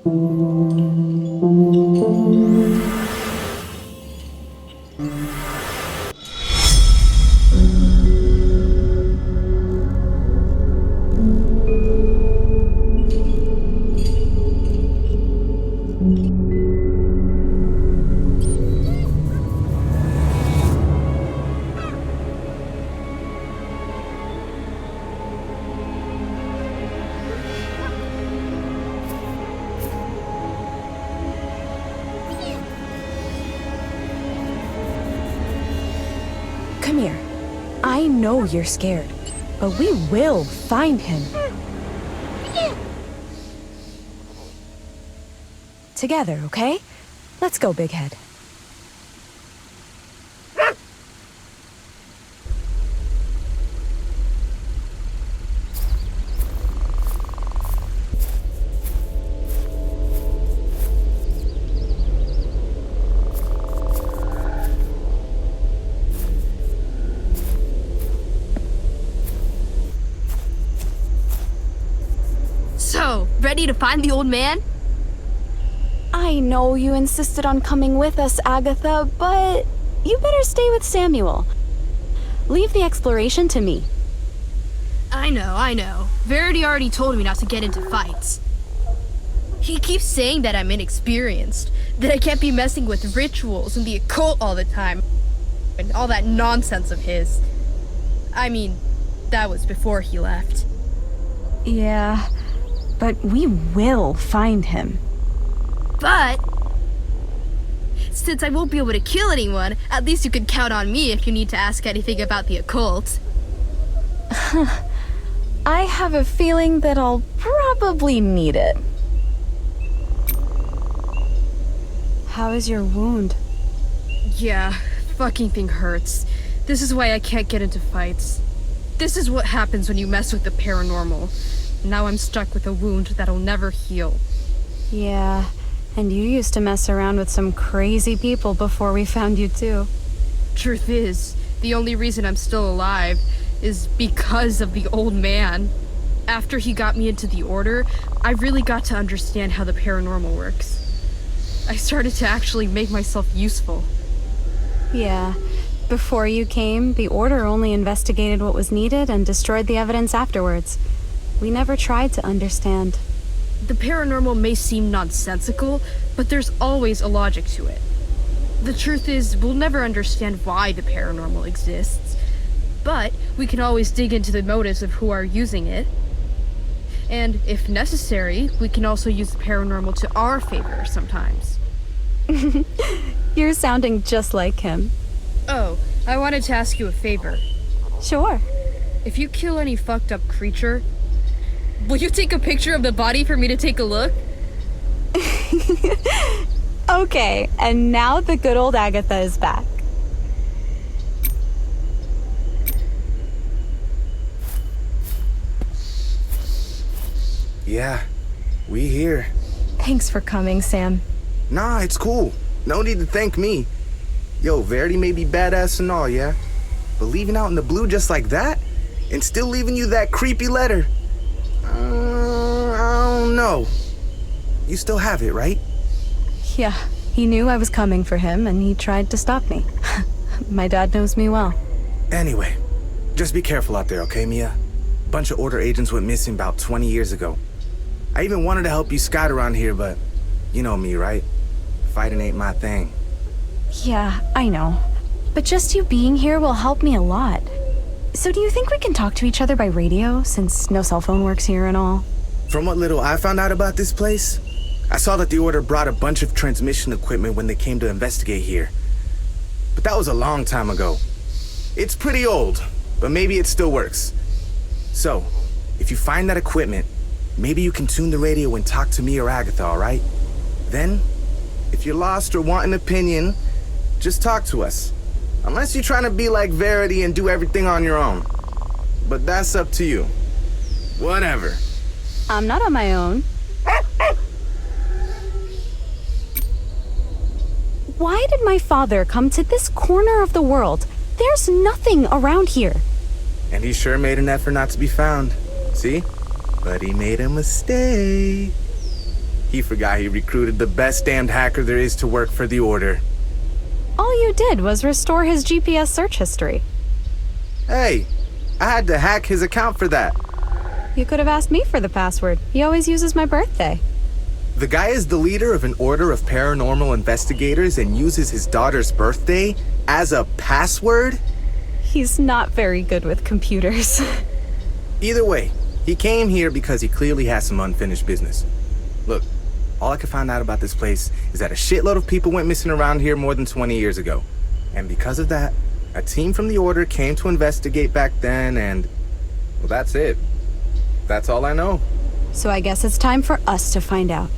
Come here. I know you're scared, but we will find him. Together, okay? Let's go, Big Head. So, ready to find the old man? I know you insisted on coming with us, Agatha, but you better stay with Samuel. Leave the exploration to me. I know. Verity already told me not to get into fights. He keeps saying that I'm inexperienced, that I can't be messing with rituals and the occult all the time, and all that nonsense of his. I mean, that was before he left. Yeah, but we will find him. But since I won't be able to kill anyone, at least you can count on me if you need to ask anything about the occult. I have a feeling that I'll probably need it. How is your wound? Yeah, fucking thing hurts. This is why I can't get into fights. This is what happens when you mess with the paranormal. Now I'm stuck with a wound that'll never heal. Yeah, and you used to mess around with some crazy people before we found you too. Truth is, the only reason I'm still alive is because of the old man. After he got me into the Order, I really got to understand how the paranormal works. I started to actually make myself useful. Yeah. Before you came, the Order only investigated what was needed and destroyed the evidence afterwards. We never tried to understand. The paranormal may seem nonsensical, but there's always a logic to it. The truth is, we'll never understand why the paranormal exists, but we can always dig into the motives of who are using it. And if necessary, we can also use the paranormal to our favor sometimes. You're sounding just like him. Oh, I wanted to ask you a favor. Sure. If you kill any fucked up creature, will you take a picture of the body for me to take a look? Okay, and now the good old Agatha is back. Yeah, we here. Thanks for coming, Sam. Nah, it's cool. No need to thank me. Yo, Verity may be badass and all, yeah? But leaving out in the blue just like that? And still leaving you that creepy letter? I don't know. You still have it, right? Yeah, he knew I was coming for him and he tried to stop me. My dad knows me well. Anyway, just be careful out there, okay, Mia? A bunch of Order agents went missing about 20 years ago. I even wanted to help you scout around here, but you know me, right? Fighting ain't my thing. Yeah, I know. But just you being here will help me a lot. So do you think we can talk to each other by radio, since no cell phone works here and all? From what little I found out about this place, I saw that the Order brought a bunch of transmission equipment when they came to investigate here. But that was a long time ago. It's pretty old, but maybe it still works. So, if you find that equipment, maybe you can tune the radio and talk to me or Agatha, alright? Then, if you're lost or want an opinion, just talk to us. Unless you're trying to be like Verity and do everything on your own. But that's up to you. Whatever. I'm not on my own. Why did my father come to this corner of the world? There's nothing around here. And he sure made an effort not to be found. See? But he made a mistake. He forgot he recruited the best damned hacker there is to work for the Order. All you did was restore his GPS search history. Hey, I had to hack his account for that. You could have asked me for the password. He always uses my birthday. The guy is the leader of an order of paranormal investigators and uses his daughter's birthday as a password? He's not very good with computers. Either way, he came here because he clearly has some unfinished business. Look, all I could find out about this place is that a shitload of people went missing around here more than 20 years ago. And because of that, a team from the Order came to investigate back then and... well, that's it. That's all I know. So I guess it's time for us to find out.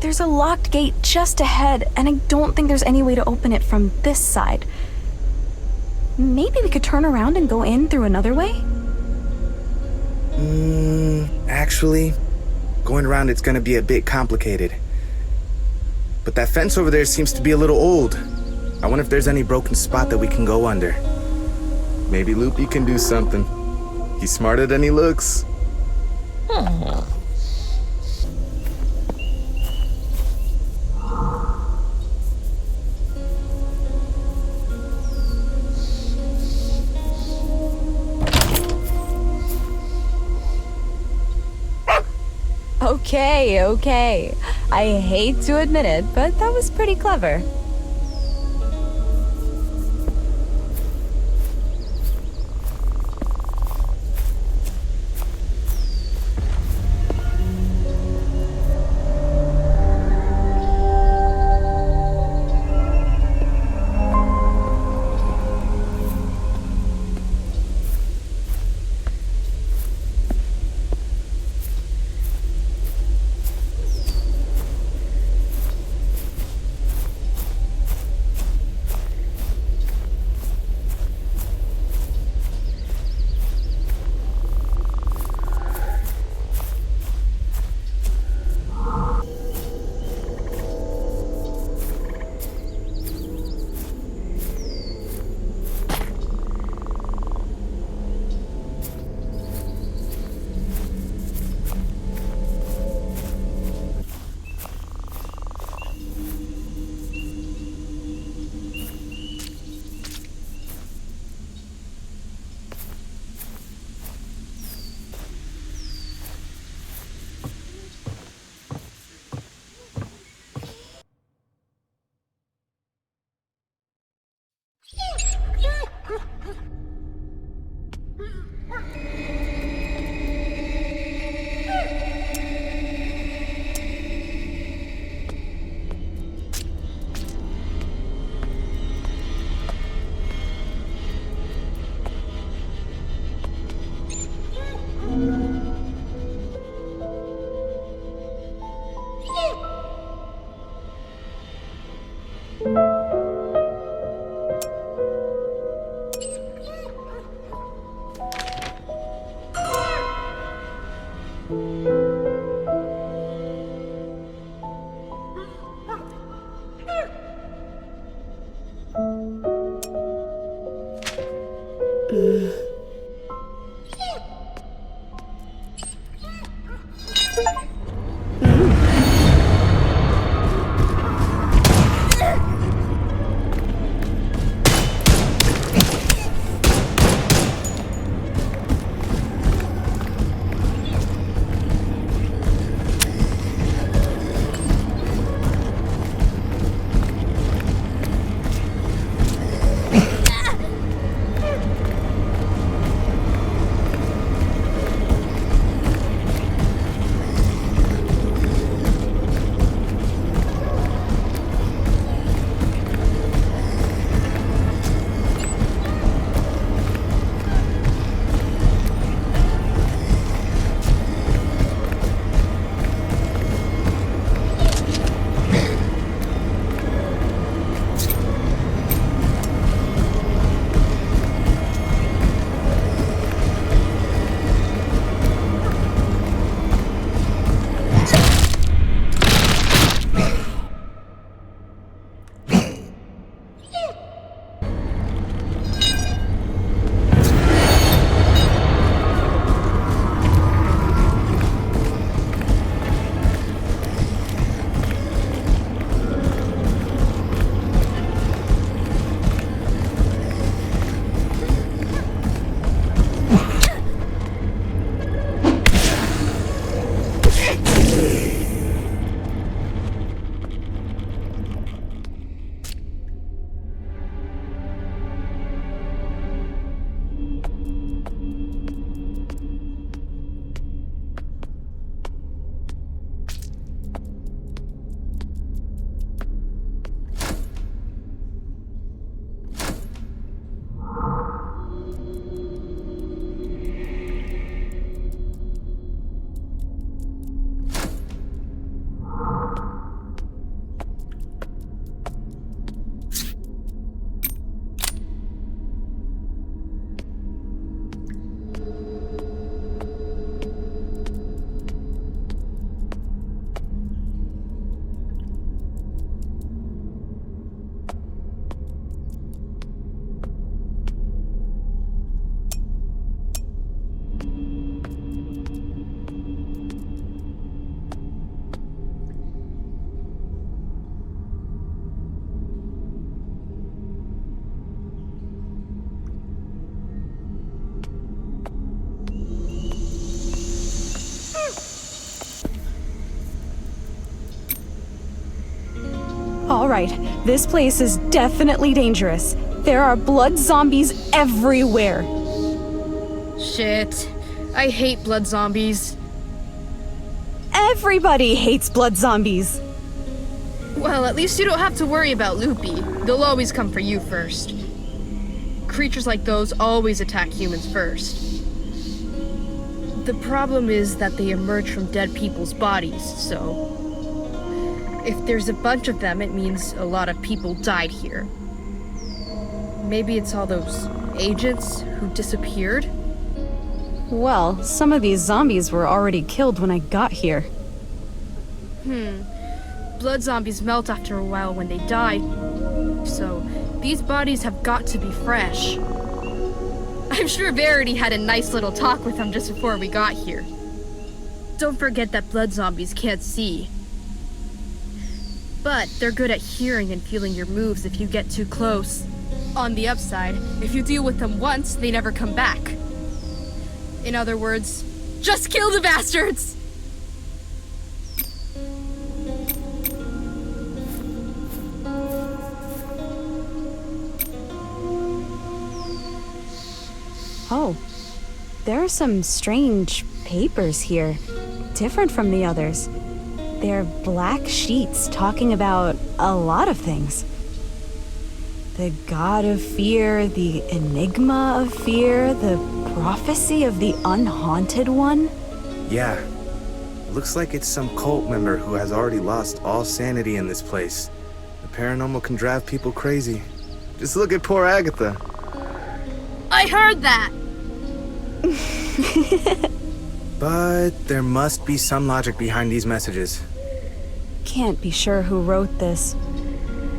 There's a locked gate just ahead, and I don't think there's any way to open it from this side. Maybe we could turn around and go in through another way? Actually, going around it's gonna be a bit complicated. But that fence over there seems to be a little old. I wonder if there's any broken spot that we can go under. Maybe Loopy can do something. He's smarter than he looks. Okay. I hate to admit it, but that was pretty clever. Alright, this place is definitely dangerous. There are blood zombies everywhere. Shit. I hate blood zombies. Everybody hates blood zombies. Well, at least you don't have to worry about Loopy. They'll always come for you first. Creatures like those always attack humans first. The problem is that they emerge from dead people's bodies, so... if there's a bunch of them, it means a lot of people died here. Maybe it's all those agents who disappeared? Well, some of these zombies were already killed when I got here. Blood zombies melt after a while when they die, so these bodies have got to be fresh. I'm sure Verity had a nice little talk with them just before we got here. Don't forget that blood zombies can't see. But they're good at hearing and feeling your moves if you get too close. On the upside, if you deal with them once, they never come back. In other words, just kill the bastards! Oh, there are some strange papers here, different from the others. They're black sheets talking about a lot of things. The god of fear, the enigma of fear, the prophecy of the unhaunted one. Yeah. Looks like it's some cult member who has already lost all sanity in this place. The paranormal can drive people crazy. Just look at poor Agatha. I heard that! But there must be some logic behind these messages. Can't be sure who wrote this,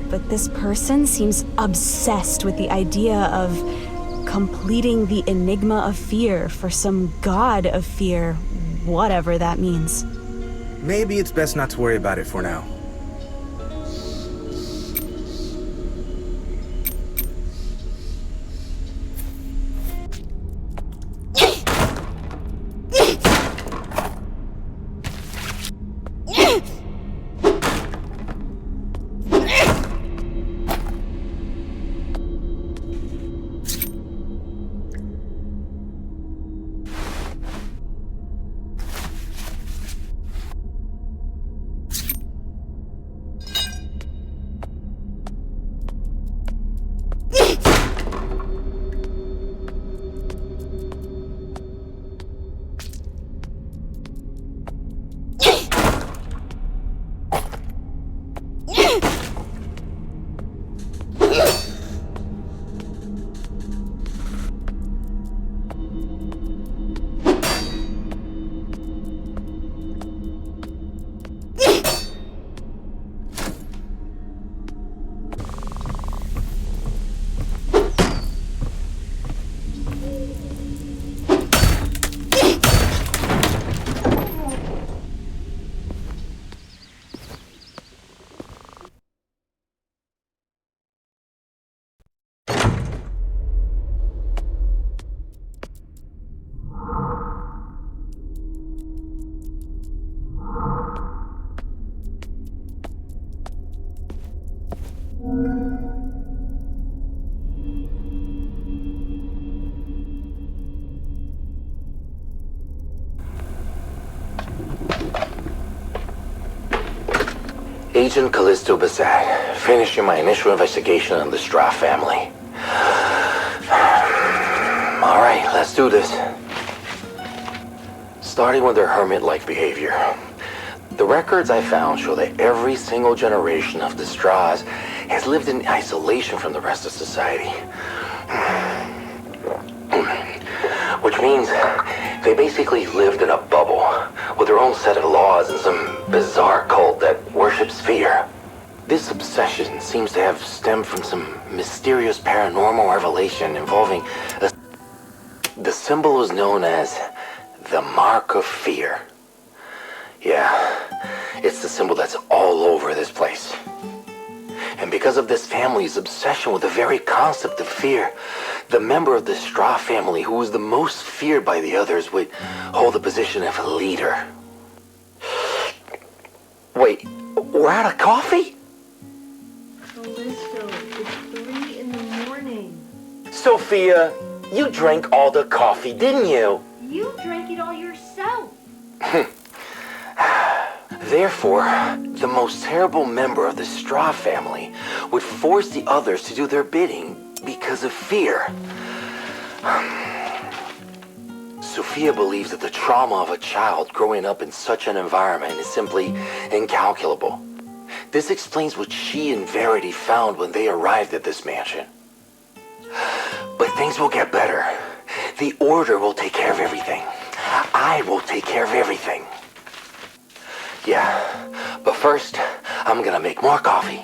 but this person seems obsessed with the idea of completing the Enigma of fear for some god of fear, whatever that means. Maybe it's best not to worry about it for now. Agent Callisto Bassett, finishing my initial investigation on the Straw family. Alright, let's do this. Starting with their hermit-like behavior. The records I found show that every single generation of the Straws has lived in isolation from the rest of society. Which means they basically lived in a bubble with their own set of laws and some bizarre cult that worships fear. This obsession seems to have stemmed from some mysterious paranormal revelation involving the symbol is known as the Mark of Fear. Yeah, it's the symbol that's all over this place. And because of this family's obsession with the very concept of fear, the member of the Straw family who was the most feared by the others would hold the position of a leader. Wait, we're out of coffee? Callisto, it's 3 in the morning. Sophia, you drank all the coffee, didn't you? You drank it all yourself. Therefore, the most terrible member of the Straw family would force the others to do their bidding because of fear. Sophia believes that the trauma of a child growing up in such an environment is simply incalculable. This explains what she and Verity found when they arrived at this mansion. But things will get better. The Order will take care of everything. I will take care of everything. Yeah, but first, I'm gonna make more coffee.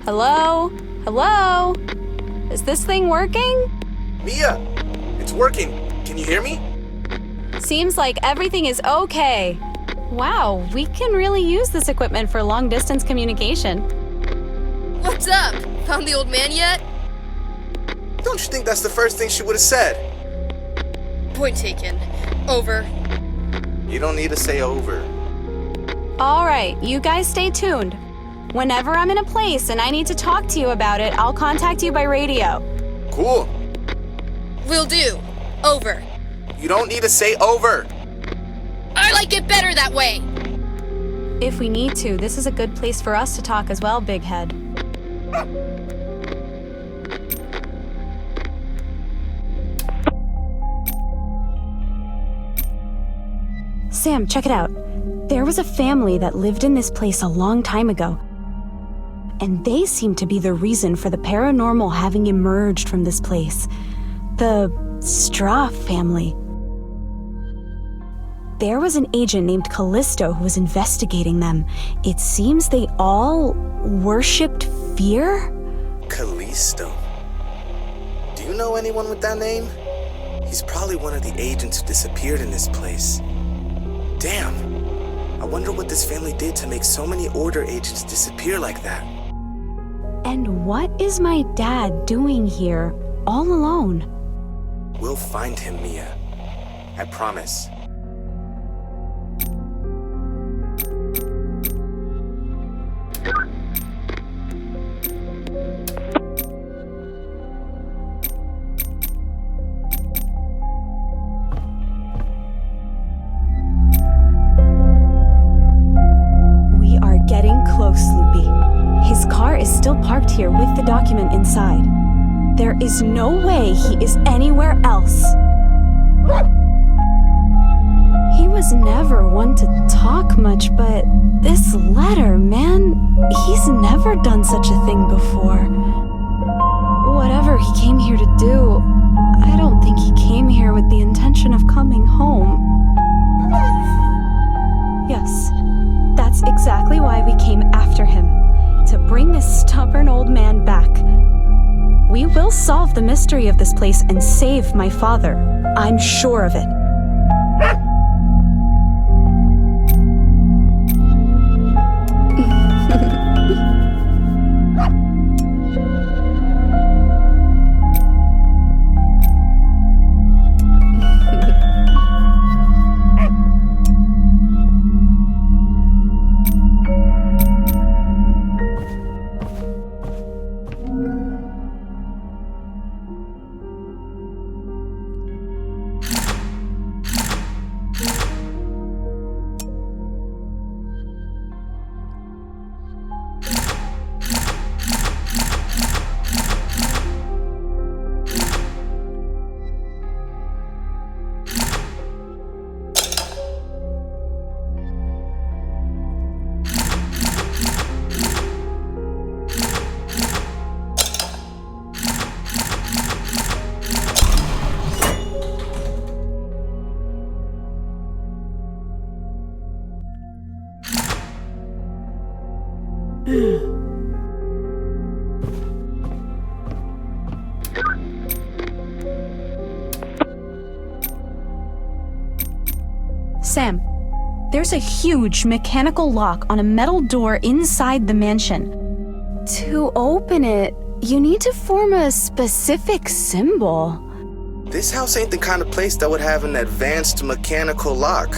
Hello? Hello? Is this thing working? Mia! It's working. Can you hear me? Seems like everything is okay. Wow, we can really use this equipment for long-distance communication. What's up? Found the old man yet? Don't you think that's the first thing she would have said? Point taken. Over. You don't need to say over. All right, you guys stay tuned. Whenever I'm in a place and I need to talk to you about it, I'll contact you by radio. Cool. Will do. Over. You don't need to say over. I like it better that way. If we need to, this is a good place for us to talk as well, Big Head. Sam, check it out. There was a family that lived in this place a long time ago. And they seem to be the reason for the paranormal having emerged from this place. The Straw family. There was an agent named Callisto who was investigating them. It seems they all worshipped fear? Callisto. Do you know anyone with that name? He's probably one of the agents who disappeared in this place. Damn. I wonder what this family did to make so many Order agents disappear like that. And what is my dad doing here, all alone? We'll find him, Mia. I promise. We are getting close, Loopy. His car is still parked here with the document inside. There is no way he is anywhere else. He was never one to talk much, but this letter, man, he's never done such a thing before. Whatever he came here to do, I don't think he came here with the intention of coming home. Yes, that's exactly why we came after him, to bring this stubborn old man back. We will solve the mystery of this place and save my father. I'm sure of it. Sam, there's a huge mechanical lock on a metal door inside the mansion. To open it, you need to form a specific symbol. This house ain't the kind of place that would have an advanced mechanical lock.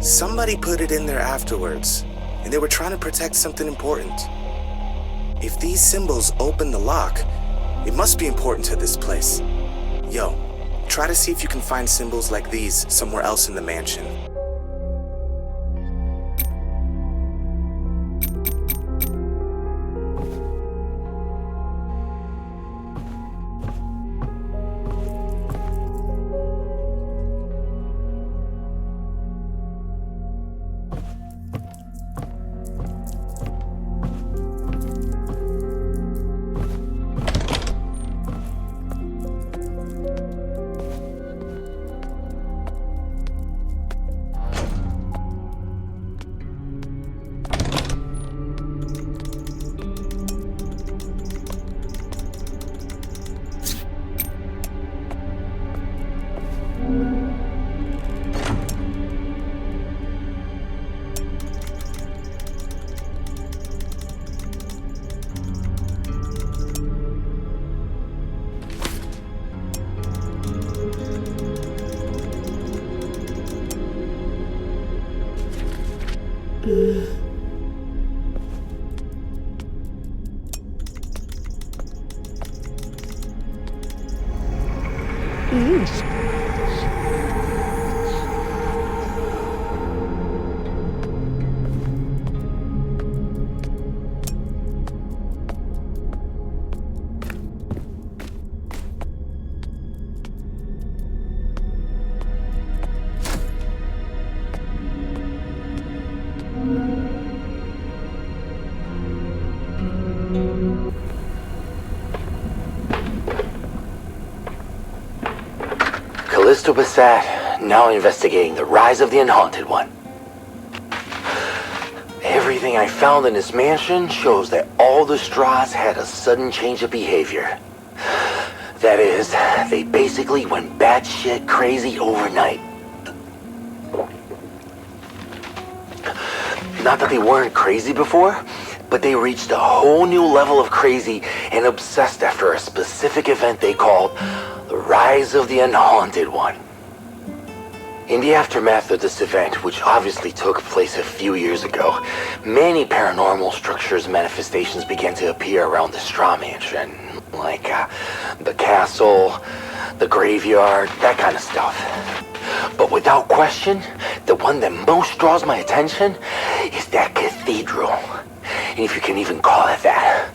Somebody put it in there afterwards, and they were trying to protect something important. If these symbols open the lock, it must be important to this place. Yo, try to see if you can find symbols like these somewhere else in the mansion. Callisto Bassett, now investigating the rise of the Unhaunted One. Everything I found in this mansion shows that all the straws had a sudden change of behavior. That is, they basically went batshit crazy overnight. Not that they weren't crazy before, but they reached a whole new level of crazy and obsessed after a specific event they called the Rise of the Unhaunted One. In the aftermath of this event, which obviously took place a few years ago, many paranormal structures and manifestations began to appear around the Straw Mansion, like the castle, the graveyard, that kind of stuff. But without question, the one that most draws my attention is that cathedral. And if you can even call it that.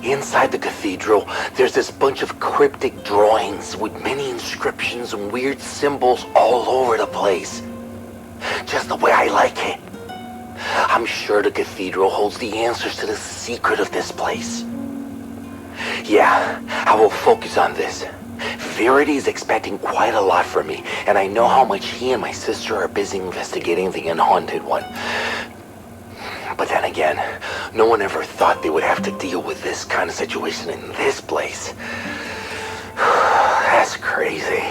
Inside the cathedral, there's this bunch of cryptic drawings with many inscriptions and weird symbols all over the place. Just the way I like it. I'm sure the cathedral holds the answers to the secret of this place. Yeah, I will focus on this. Verity is expecting quite a lot from me, and I know how much he and my sister are busy investigating the Unhaunted One. But then again, no one ever thought they would have to deal with this kind of situation in this place. That's crazy.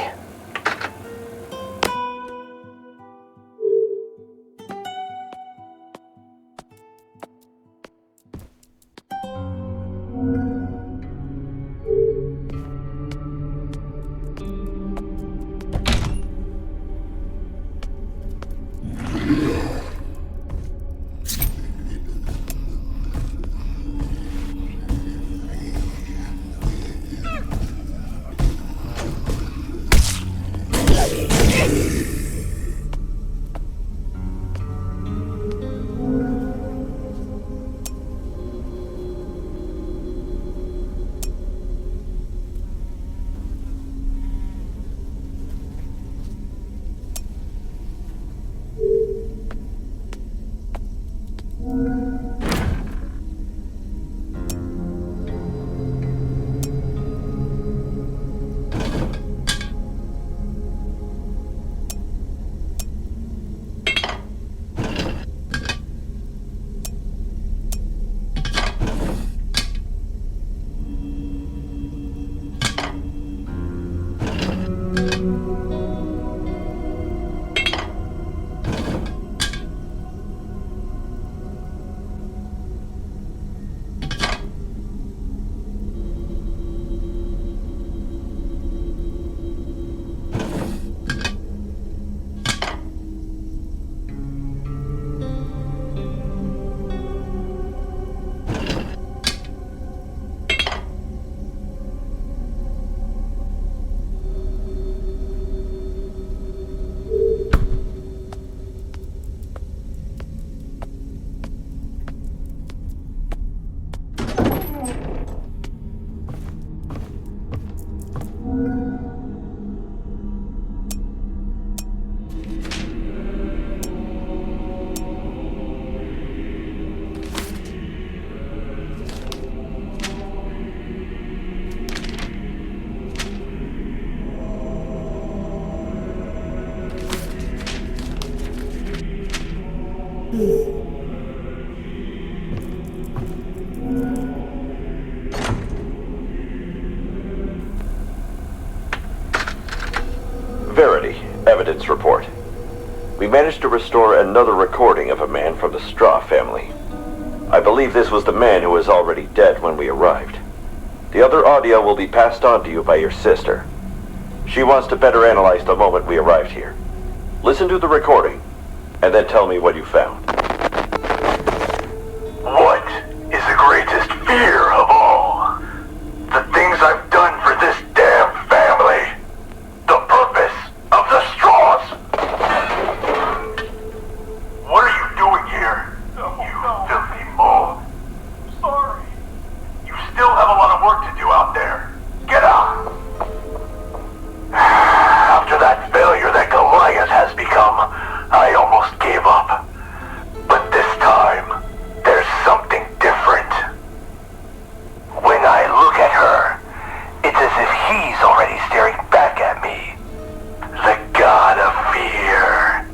Verity, evidence report. We managed to restore another recording of a man from the Straw family. I believe this was the man who was already dead when we arrived. The other audio will be passed on to you by your sister. She wants to better analyze the moment we arrived here. Listen to the recording, and then tell me what you found. What is the greatest fear of all? The things I've done for this damn family. The purpose of the straws. What are you doing here? You filthy mole. Sorry. You still have a lot of work to do out there. Get out. After that failure that Goliath has become, I almost gave up. But this time, there's something different. When I look at her, it's as if he's already staring back at me. The god of fear.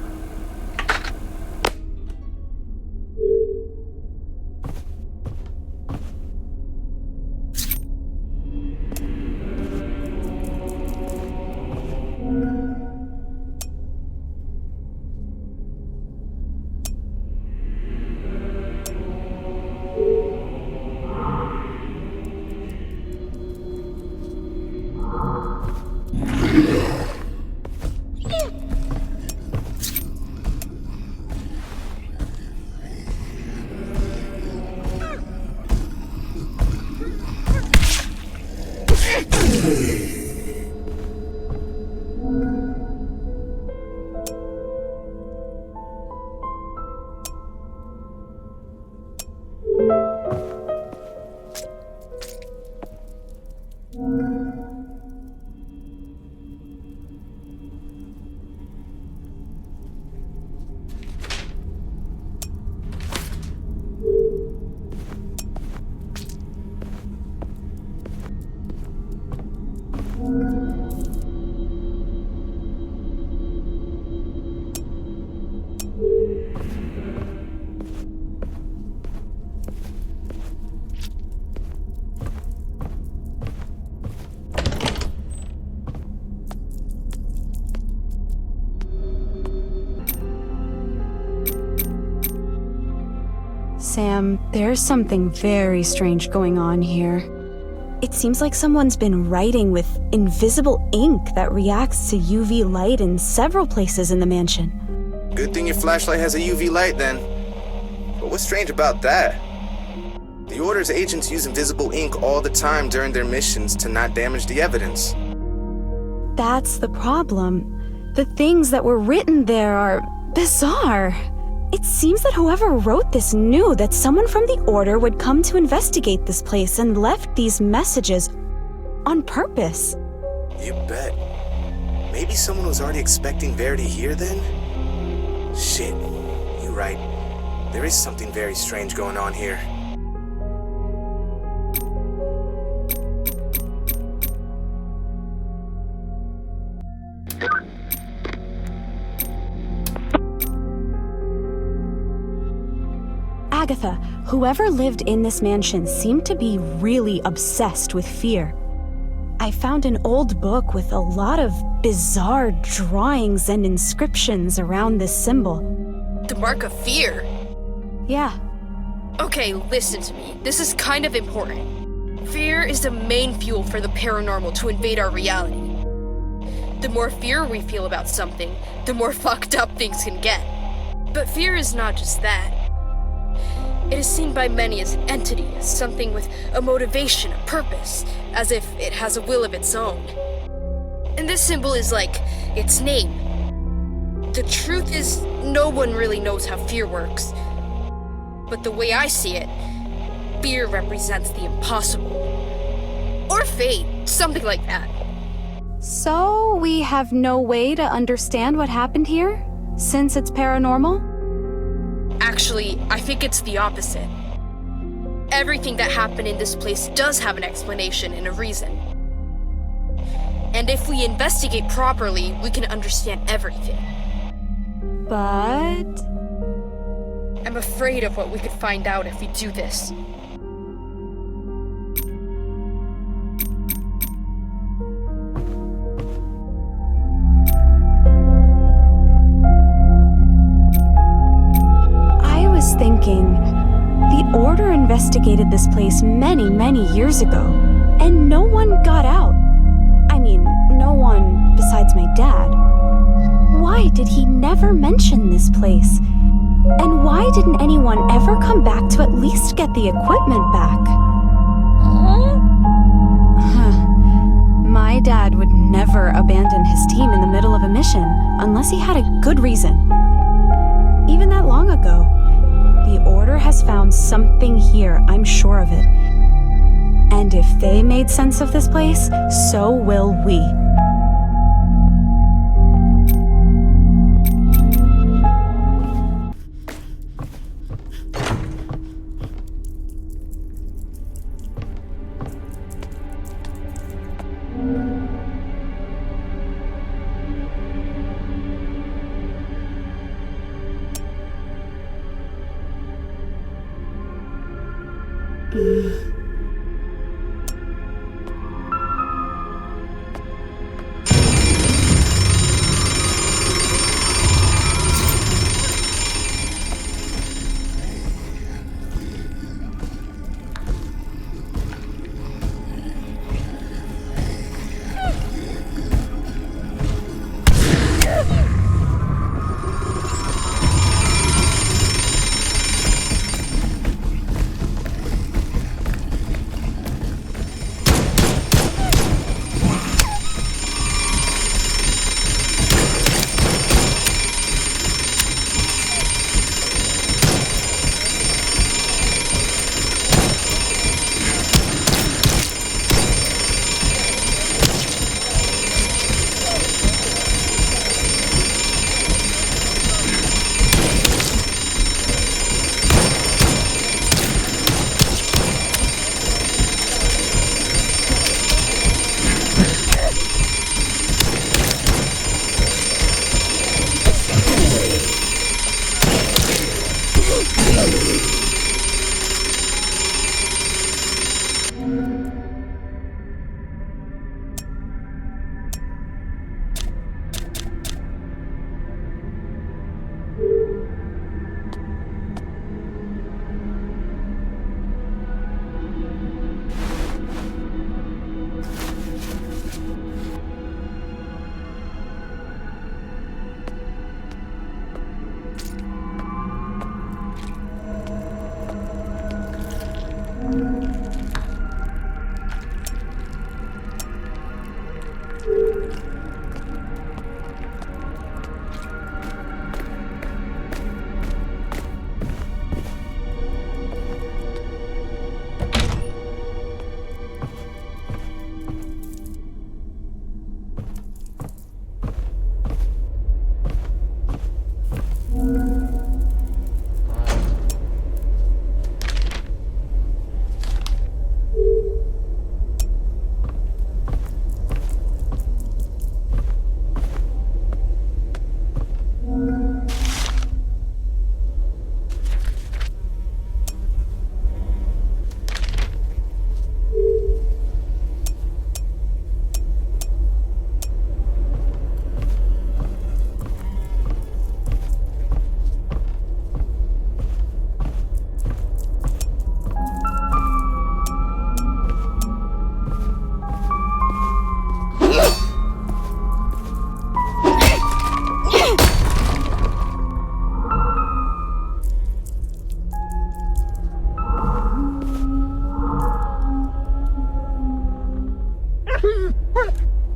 Sam, there's something very strange going on here. It seems like someone's been writing with invisible ink that reacts to UV light in several places in the mansion. Good thing your flashlight has a UV light then. But what's strange about that? The Order's agents use invisible ink all the time during their missions to not damage the evidence. That's the problem. The things that were written there are bizarre. It seems that whoever wrote this knew that someone from the Order would come to investigate this place and left these messages on purpose. You bet. Maybe someone was already expecting Verity here then? Shit, you're right. There is something very strange going on here. Agatha, whoever lived in this mansion seemed to be really obsessed with fear. I found an old book with a lot of bizarre drawings and inscriptions around this symbol. The mark of fear? Yeah. Okay, listen to me. This is kind of important. Fear is the main fuel for the paranormal to invade our reality. The more fear we feel about something, the more fucked up things can get. But fear is not just that. It is seen by many as an entity, as something with a motivation, a purpose, as if it has a will of its own. And this symbol is like its name. The truth is, no one really knows how fear works. But the way I see it, fear represents the impossible. Or fate, something like that. So, we have no way to understand what happened here, since it's paranormal? Actually, I think it's the opposite. Everything that happened in this place does have an explanation and a reason. And if we investigate properly, we can understand everything. But... I'm afraid of what we could find out if we do this. Thinking, the Order investigated this place many years ago, and no one got out. I mean, no one besides my dad. Why did he never mention this place? And why didn't anyone ever come back to at least get the equipment back? My dad would never abandon his team in the middle of a mission unless he had a good reason. Even that long ago, the Order has found something here, I'm sure of it. And if they made sense of this place, so will we.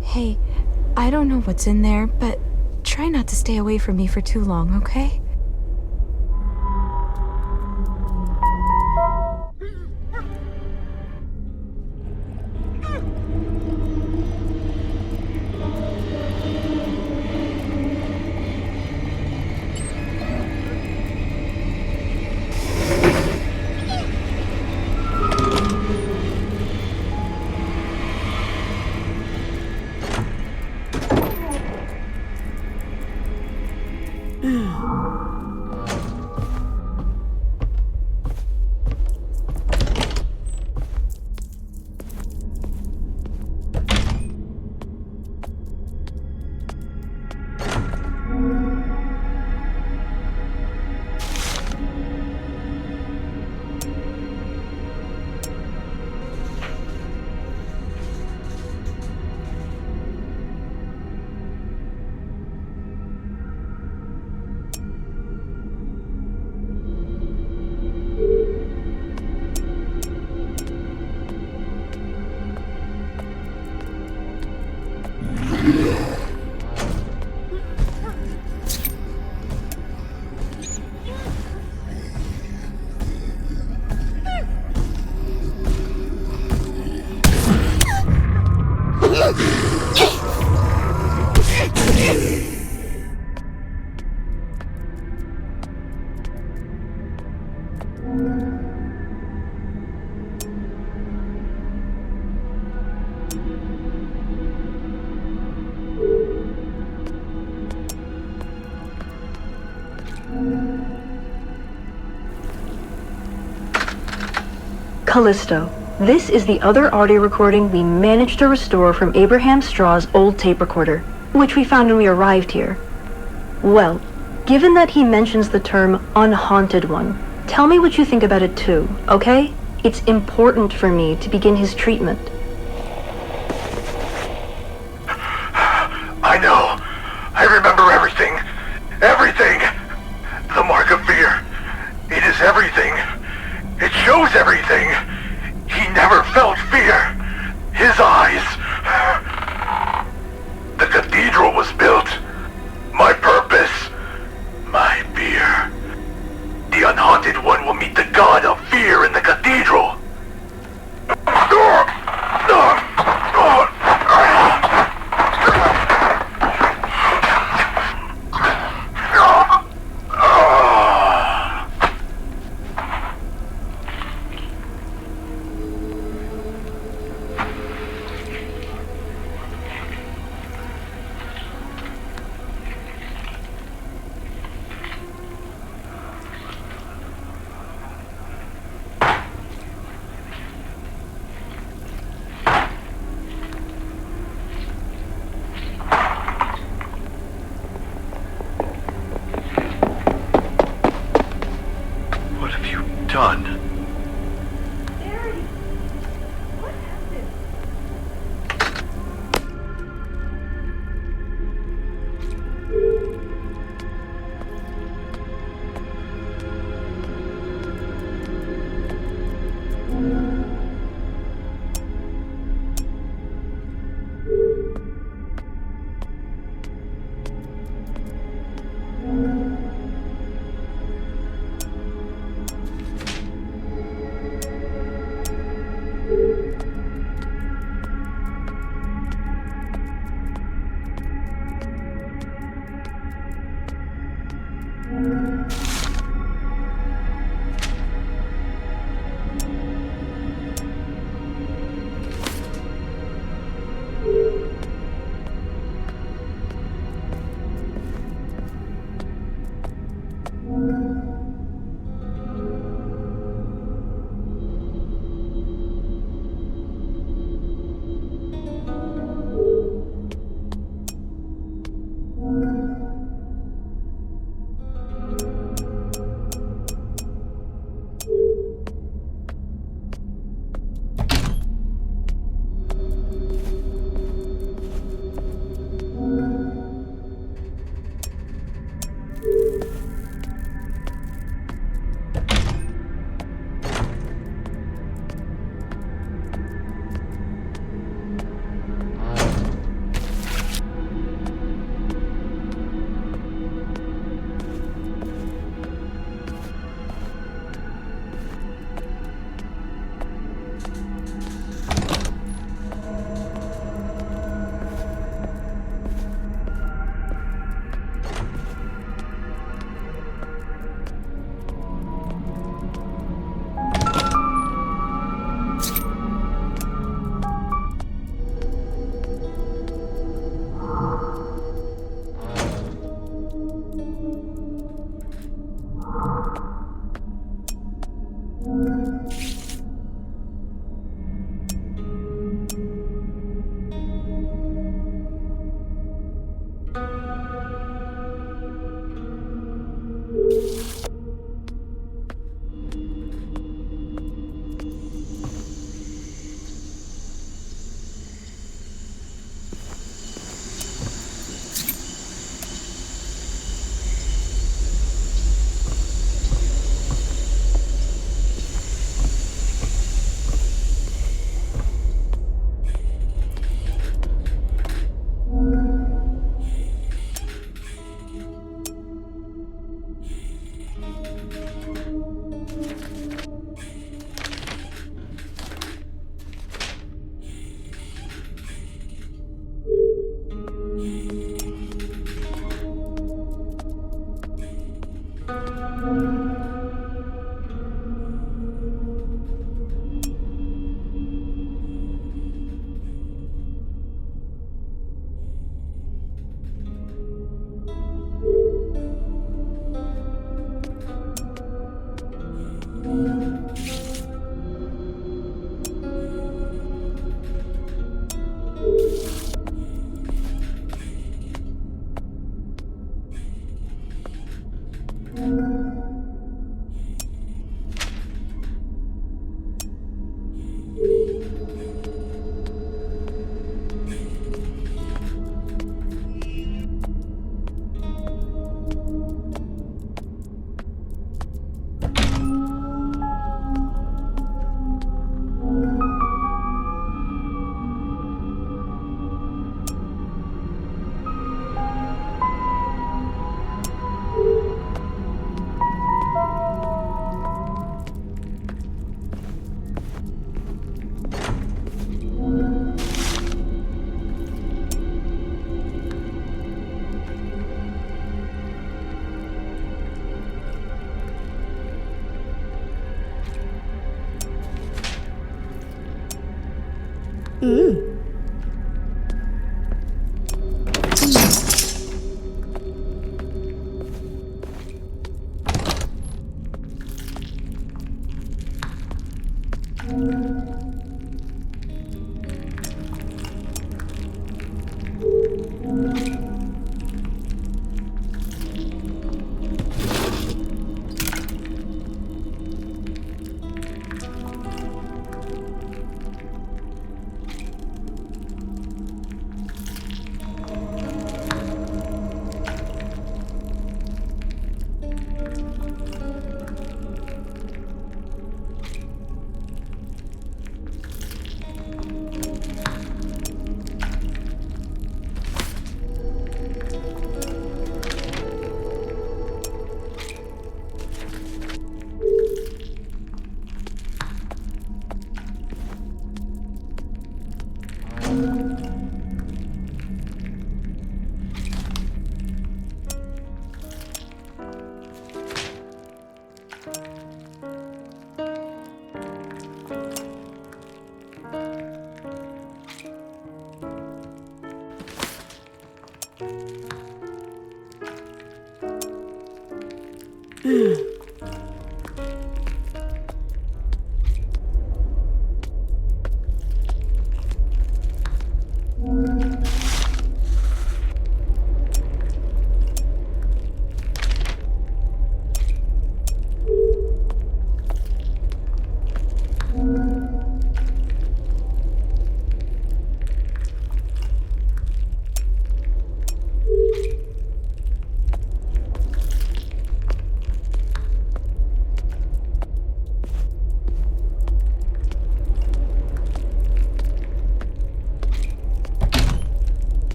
Hey, I don't know what's in there, but try not to stay away from me for too long, okay? Callisto, this is the other audio recording we managed to restore from Abraham Straw's old tape recorder, which we found when we arrived here. Well, given that he mentions the term unhaunted one, tell me what you think about it too, okay? It's important for me to begin his treatment. I know. I remember everything. Everything. The mark of fear. It is everything. It shows everything. He never felt fear. His eyes. The cathedral was built. My purpose. My fear. The unhaunted one will meet the god of fear in the cathedral. What have you done?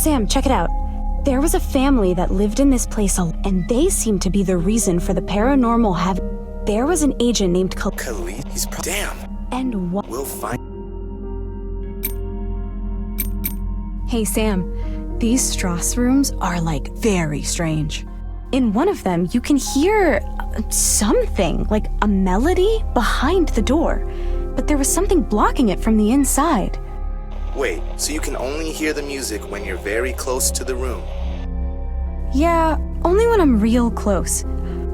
Sam, check it out. There was a family that lived in this place, and they seem to be the reason for the paranormal There was an agent named Khalid? Damn. And what? We'll find. Hey, Sam. These Strauss rooms are, like, very strange. In one of them, you can hear something, like a melody behind the door. But there was something blocking it from the inside. Wait, so you can only hear the music when you're very close to the room? Yeah, only when I'm real close.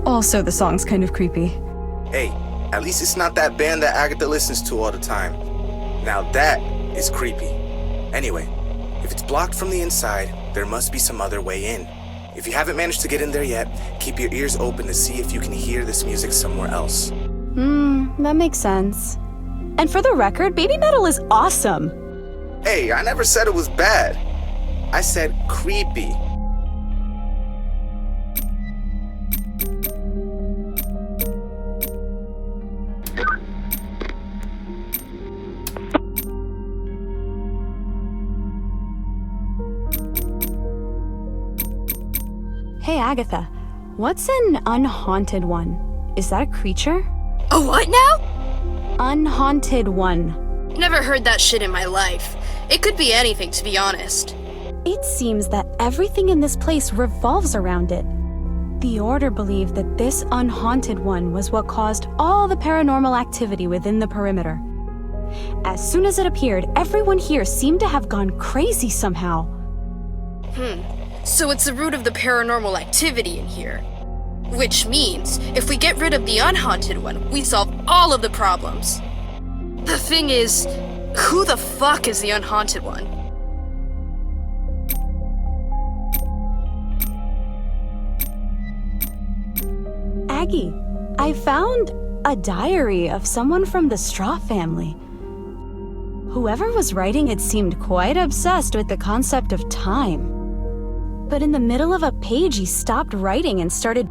Also, the song's kind of creepy. Hey, at least it's not that band that Agatha listens to all the time. Now that is creepy. Anyway, if it's blocked from the inside, there must be some other way in. If you haven't managed to get in there yet, keep your ears open to see if you can hear this music somewhere else. That makes sense. And for the record, baby metal is awesome. Hey, I never said it was bad. I said creepy. Hey, Agatha, what's an unhaunted one? Is that a creature? A what now? Unhaunted one. Never heard that shit in my life. It could be anything, to be honest. It seems that everything in this place revolves around it. The Order believed that this unhaunted one was what caused all the paranormal activity within the perimeter. As soon as it appeared, everyone here seemed to have gone crazy somehow. So it's the root of the paranormal activity in here. Which means, if we get rid of the unhaunted one, we solve all of the problems. The thing is, who the fuck is the unhaunted one? Aggie, I found a diary of someone from the Straw family. Whoever was writing it seemed quite obsessed with the concept of time. But in the middle of a page, he stopped writing and started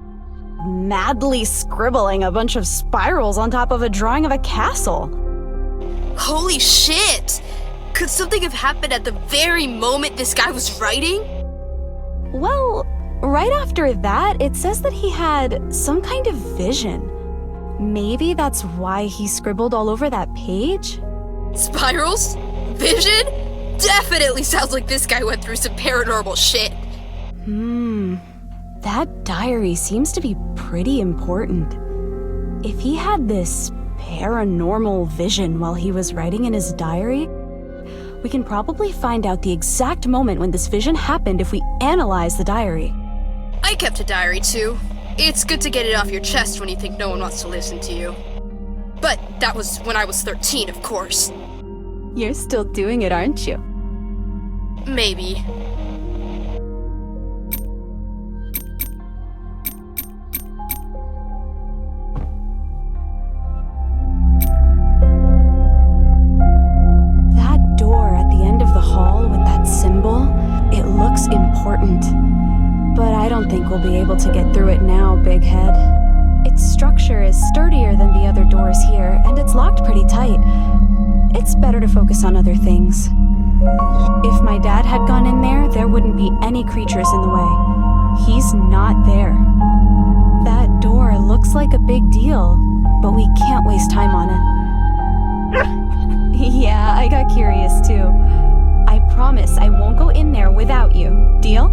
madly scribbling a bunch of spirals on top of a drawing of a castle. Holy shit! Could something have happened at the very moment this guy was writing? Well, right after that, it says that he had some kind of vision. Maybe that's why he scribbled all over that page? Spirals? Vision? Definitely sounds like this guy went through some paranormal shit. That diary seems to be pretty important. If he had this paranormal vision while he was writing in his diary, we can probably find out the exact moment when this vision happened if we analyze the diary. I kept a diary too. It's good to get it off your chest when you think no one wants to listen to you. But that was when I was 13, of course. You're still doing it, aren't you? Maybe. That door at the end of the hall with that symbol, it looks important. But I don't think we'll be able to get through it now, Big Head. Its structure is sturdier than the other doors here, and it's locked pretty tight. It's better to focus on other things. If my dad had gone in there, there wouldn't be any creatures in the way. He's not there. That door looks like a big deal, but we can't waste time on it. Yeah, I got curious too. I promise I won't go in there without you. Deal?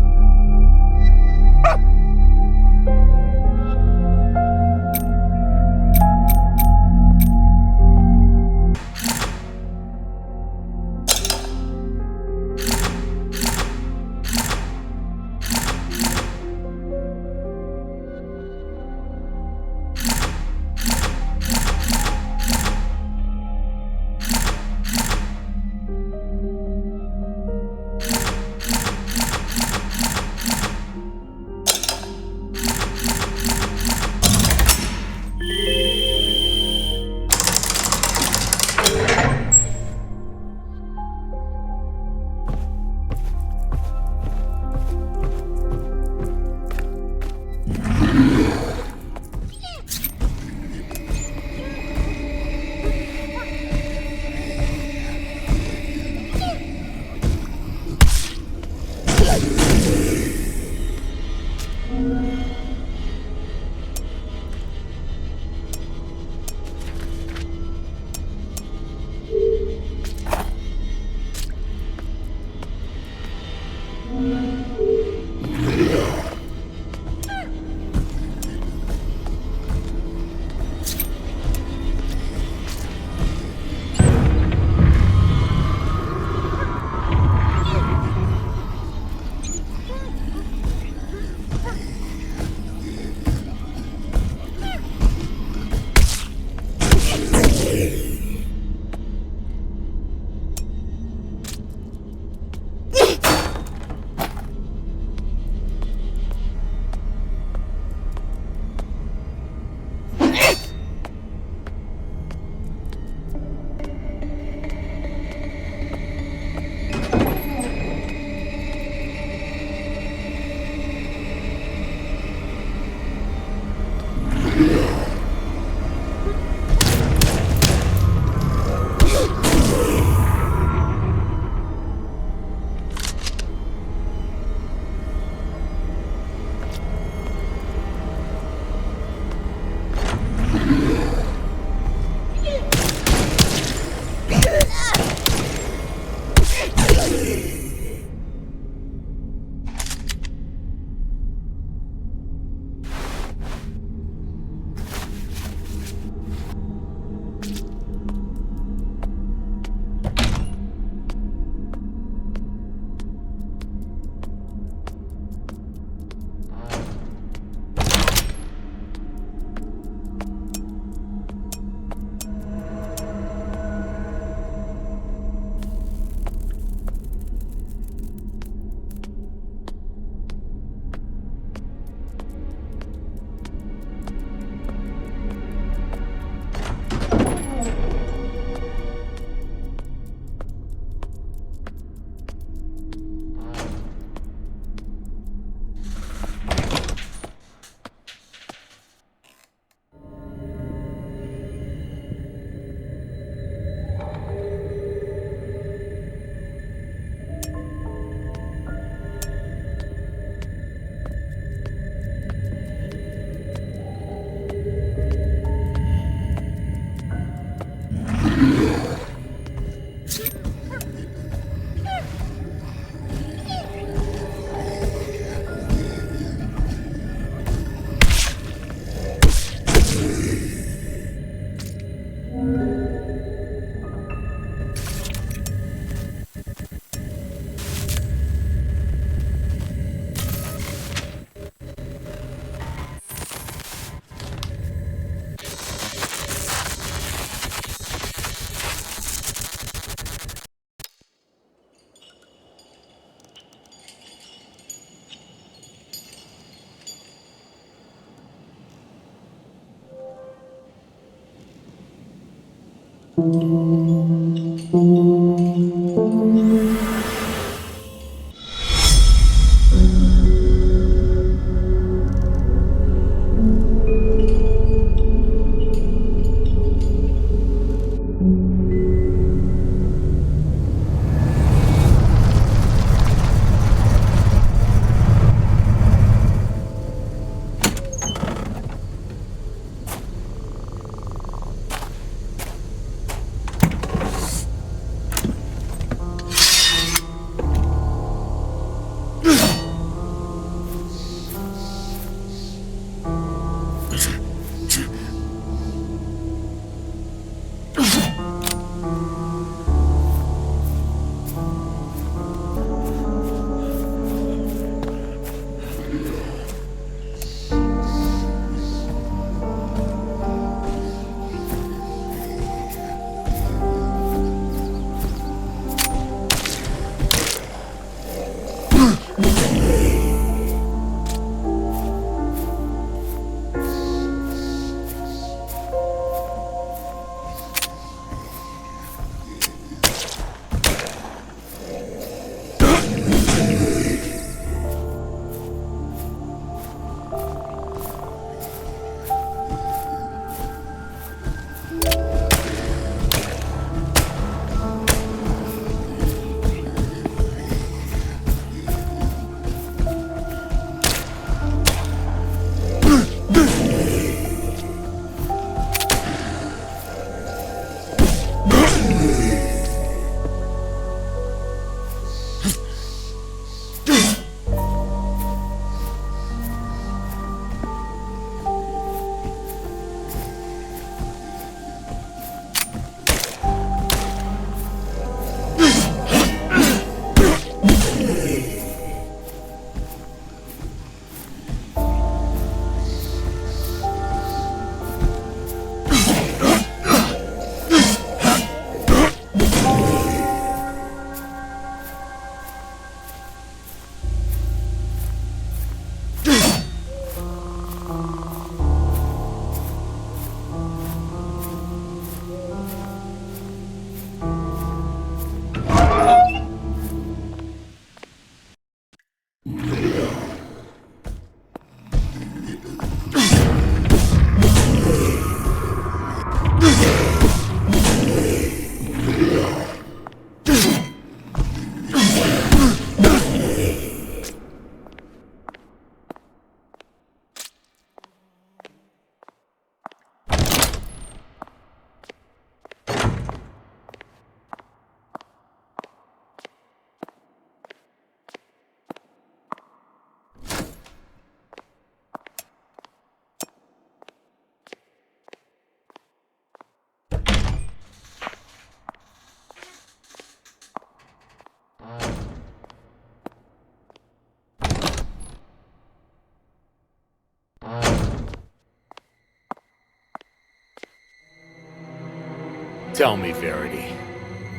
Tell me, Verity,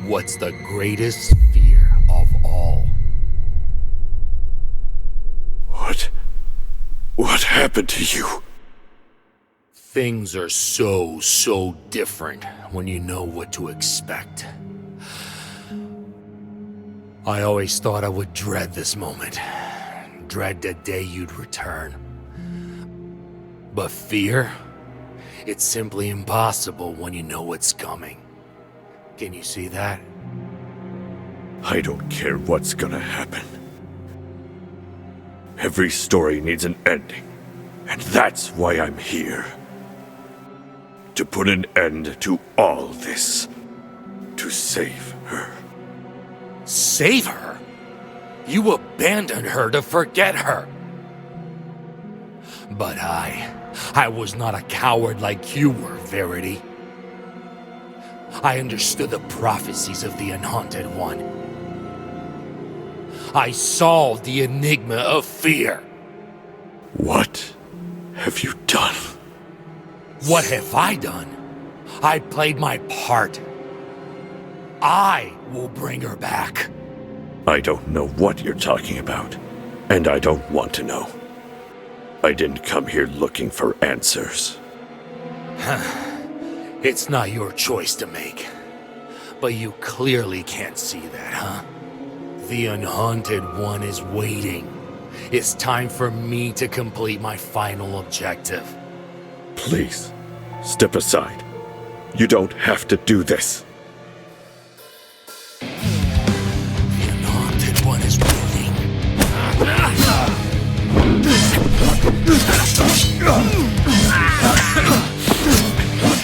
what's the greatest fear of all? What happened to you? Things are so different when you know what to expect. I always thought I would dread this moment. Dread the day you'd return. But fear? It's simply impossible when you know what's coming. Can you see that? I don't care what's gonna happen. Every story needs an ending, and that's why I'm here. To put an end to all this. To save her. Save her? You abandoned her to forget her. But I was not a coward like you were, Verity. I understood the prophecies of the Unhaunted One. I solved the enigma of fear. What have you done? What have I done? I played my part. I will bring her back. I don't know what you're talking about, and I don't want to know. I didn't come here looking for answers. It's not your choice to make. But you clearly can't see that, huh? The Unhaunted One is waiting. It's time for me to complete my final objective. Please, step aside. You don't have to do this. The Unhaunted One is waiting.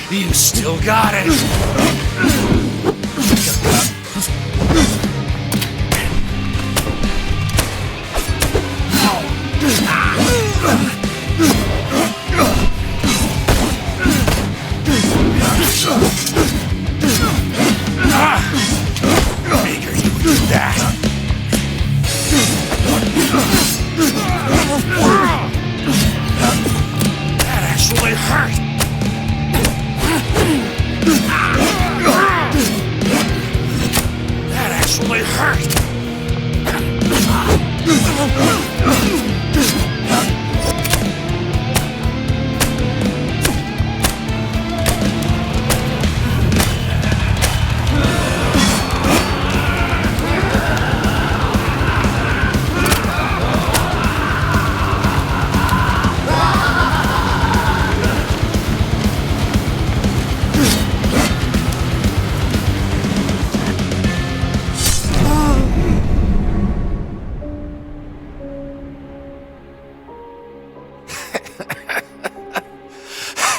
You still got it. Figure you would do that. That actually hurt. That actually hurt.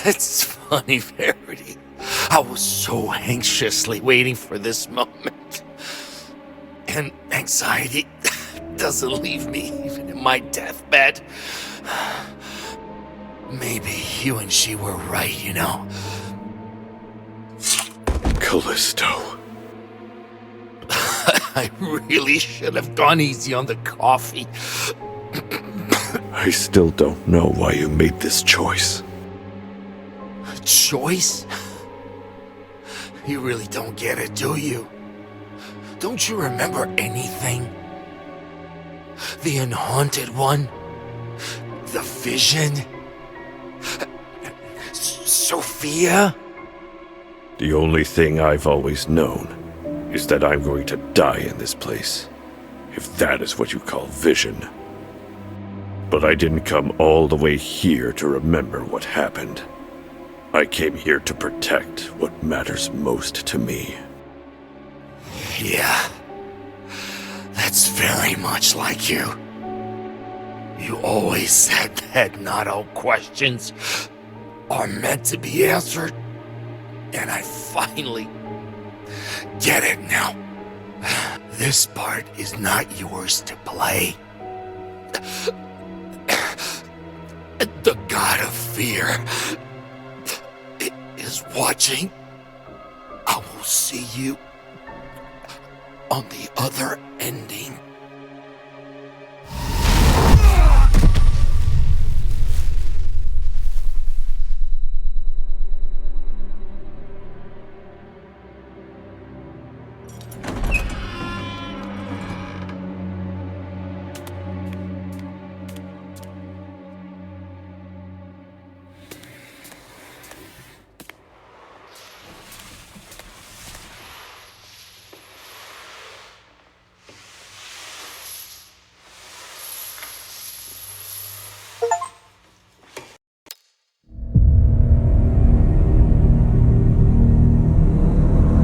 It's funny, Verity. I was so anxiously waiting for this moment. And anxiety doesn't leave me even in my deathbed. Maybe you and she were right, you know? Callisto. I really should have gone easy on the coffee. I still don't know why you made this choice. Choice? You really don't get it, do you? Don't you remember anything? The Unhaunted One? The Vision? Sophia? The only thing I've always known is that I'm going to die in this place, if that is what you call vision. But I didn't come all the way here to remember what happened. I came here to protect what matters most to me. Yeah. That's very much like you. You always said that not all questions are meant to be answered. And I finally get it now. This part is not yours to play. The God of Fear is watching. I will see you on the other ending.